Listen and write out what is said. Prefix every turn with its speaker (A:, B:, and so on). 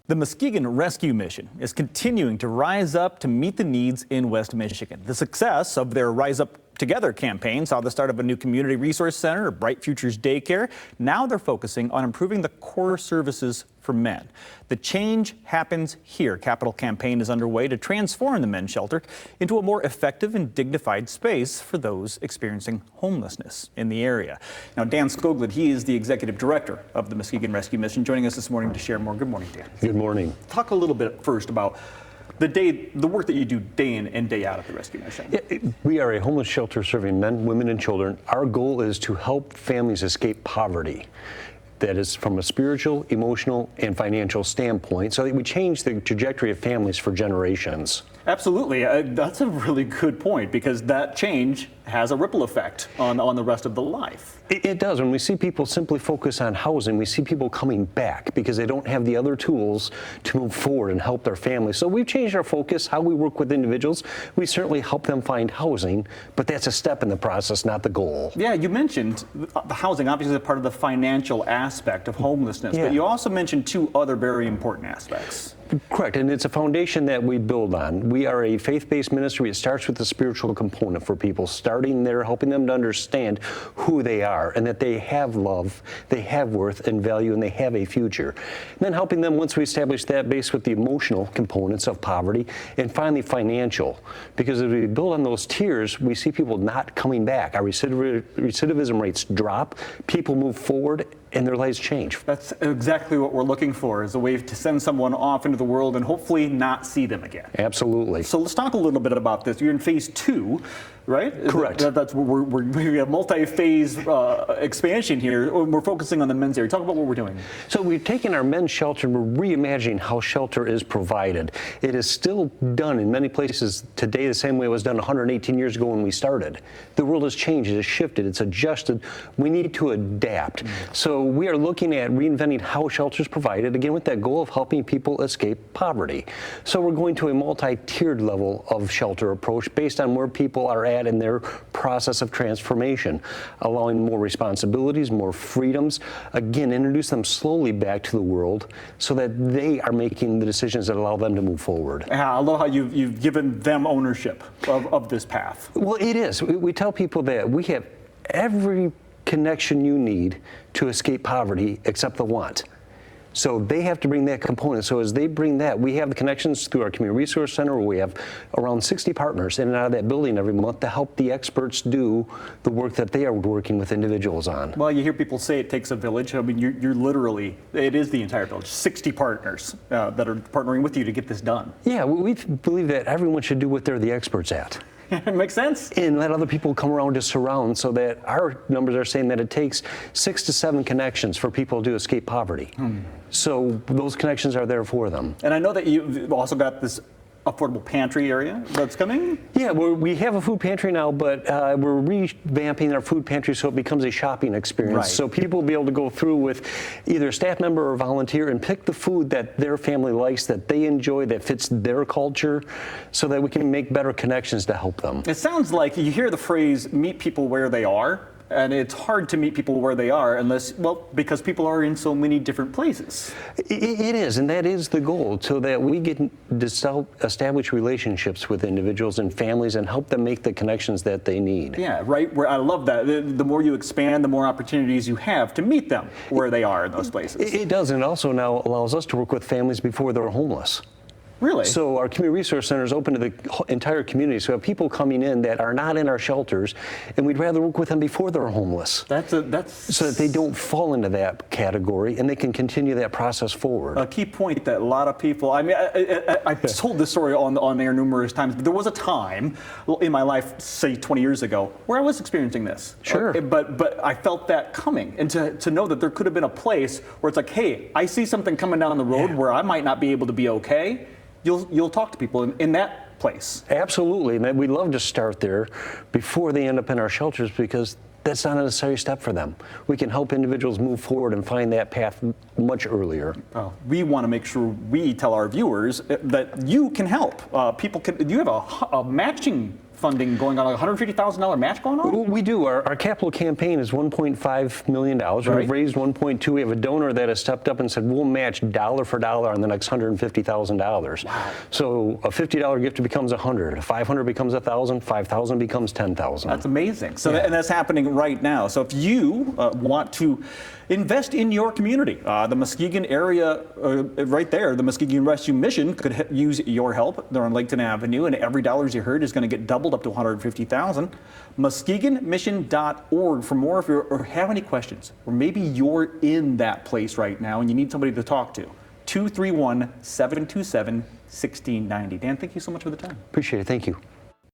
A: The Muskegon Rescue Mission is continuing to rise up to meet the needs in West Michigan. The success of their Rise Up Together campaign saw the start of a new community resource center, Bright Futures Daycare. Now they're focusing on improving the core services for men. The change happens here. Capital campaign is underway to transform the men's shelter into a more effective and dignified space for those experiencing homelessness in the area. Now, Dan Skoglund, he is the executive director of the Muskegon Rescue Mission, joining us this morning to share more. Good morning, Dan.
B: Good morning.
A: Talk a little bit first about the work that you do day in and day out at the Rescue Mission.
B: We are a homeless shelter serving men, women, and children. Our goal is to help families escape poverty. That is from a spiritual, emotional, and financial standpoint, so that we change the trajectory of families for generations.
A: Absolutely. That's a really good point, because that change has a ripple effect on the rest of the life.
B: It does. When we see people simply focus on housing, we see people coming back because they don't have the other tools to move forward and help their families. So we've changed our focus, how we work with individuals. We certainly help them find housing, but that's a step in the process, not the goal.
A: Yeah, you mentioned the housing, obviously part of the financial aspect of homelessness, but you also mentioned two other very important aspects.
B: Correct, and it's a foundation that we build on. We are a faith-based ministry. It starts with the spiritual component for people, starting there, helping them to understand who they are and that they have love, they have worth and value, and they have a future. And then helping them, once we establish that base, with the emotional components of poverty, and finally financial. Because as we build on those tiers, we see people not coming back. Our recidivism rates drop, people move forward, and their lives change.
A: That's exactly what we're looking for, is a way to send someone off into the world and hopefully not see them again.
B: Absolutely.
A: So let's talk a little bit about this. You're in phase 2, right?
B: Correct.
A: That's we have multi-phase expansion here. We're focusing on the men's area. Talk about what we're doing.
B: So we've taken our men's shelter and we're reimagining how shelter is provided. It is still done in many places today the same way it was done 118 years ago when we started. The world has changed, it has shifted, it's adjusted. We need to adapt. So we are looking at reinventing how shelter is provided, again with that goal of helping people escape poverty. So we're going to a multi-tiered level of shelter approach based on where people are at in their process of transformation, allowing more responsibilities, more freedoms, again, introduce them slowly back to the world so that they are making the decisions that allow them to move forward.
A: Yeah, I love how you've given them ownership of this path.
B: Well, it is. We tell people that we have every connection you need to escape poverty except the want. So they have to bring that component. So as they bring that, we have the connections through our community resource center, where we have around 60 partners in and out of that building every month to help the experts do the work that they are working with individuals on.
A: Well, you hear people say it takes a village. I mean, you're literally, it is the entire village, 60 partners that are partnering with you to get this done.
B: Yeah, we believe that everyone should do what they're the experts at.
A: It makes sense.
B: And let other people come around to surround, so that our numbers are saying that it takes 6 to 7 connections for people to escape poverty. So those connections are there for them.
A: And I know that you've also got this affordable pantry area that's coming?
B: Yeah, we have a food pantry now, but we're revamping our food pantry so it becomes a shopping experience.
A: Right.
B: So people will be able to go through with either a staff member or volunteer and pick the food that their family likes, that they enjoy, that fits their culture, so that we can make better connections to help them.
A: It sounds like you hear the phrase, meet people where they are. And it's hard to meet people where they are because people are in so many different places.
B: It is, and that is the goal, so that we get to establish relationships with individuals and families and help them make the connections that they need.
A: Yeah, right. I love that. The more you expand, the more opportunities you have to meet them where they are in those places.
B: It does, and it also now allows us to work with families before they're homeless.
A: Really?
B: So our community resource center is open to the entire community. So we have people coming in that are not in our shelters, and we'd rather work with them before they're homeless.
A: That's
B: so that they don't fall into that category, and they can continue that process forward.
A: A key point that a lot of people, I mean, I've told this story on air numerous times, but there was a time in my life, say 20 years ago, where I was experiencing this.
B: Sure.
A: But I felt that coming, and to know that there could have been a place where it's like, hey, I see something coming down the road where I might not be able to be okay. You'll talk to people in that place.
B: Absolutely, and we love to start there before they end up in our shelters, because that's not a necessary step for them. We can help individuals move forward and find that path much earlier.
A: We want to make sure we tell our viewers that you can help. You have a matching funding going on, like $150,000 match going on?
B: We do. Our capital campaign is $1.5 million.
A: Right.
B: We've raised 1.2. We have a donor that has stepped up and said, we'll match dollar for dollar on the next $150,000.
A: Wow.
B: So a $50 gift becomes $100. 500 becomes 1,000. 5,000 becomes 10,000.
A: That's amazing. So, and that's happening right now. So if you want to invest in your community, the Muskegon area, right there, the Muskegon Rescue Mission could use your help. They're on Laketon Avenue, and every dollar you heard is going to get doubled up to $150,000. MuskegonMission.org for more if you have any questions, or maybe you're in that place right now and you need somebody to talk to. 231-727-1690. Dan, thank you so much for the time.
B: Appreciate it. Thank you.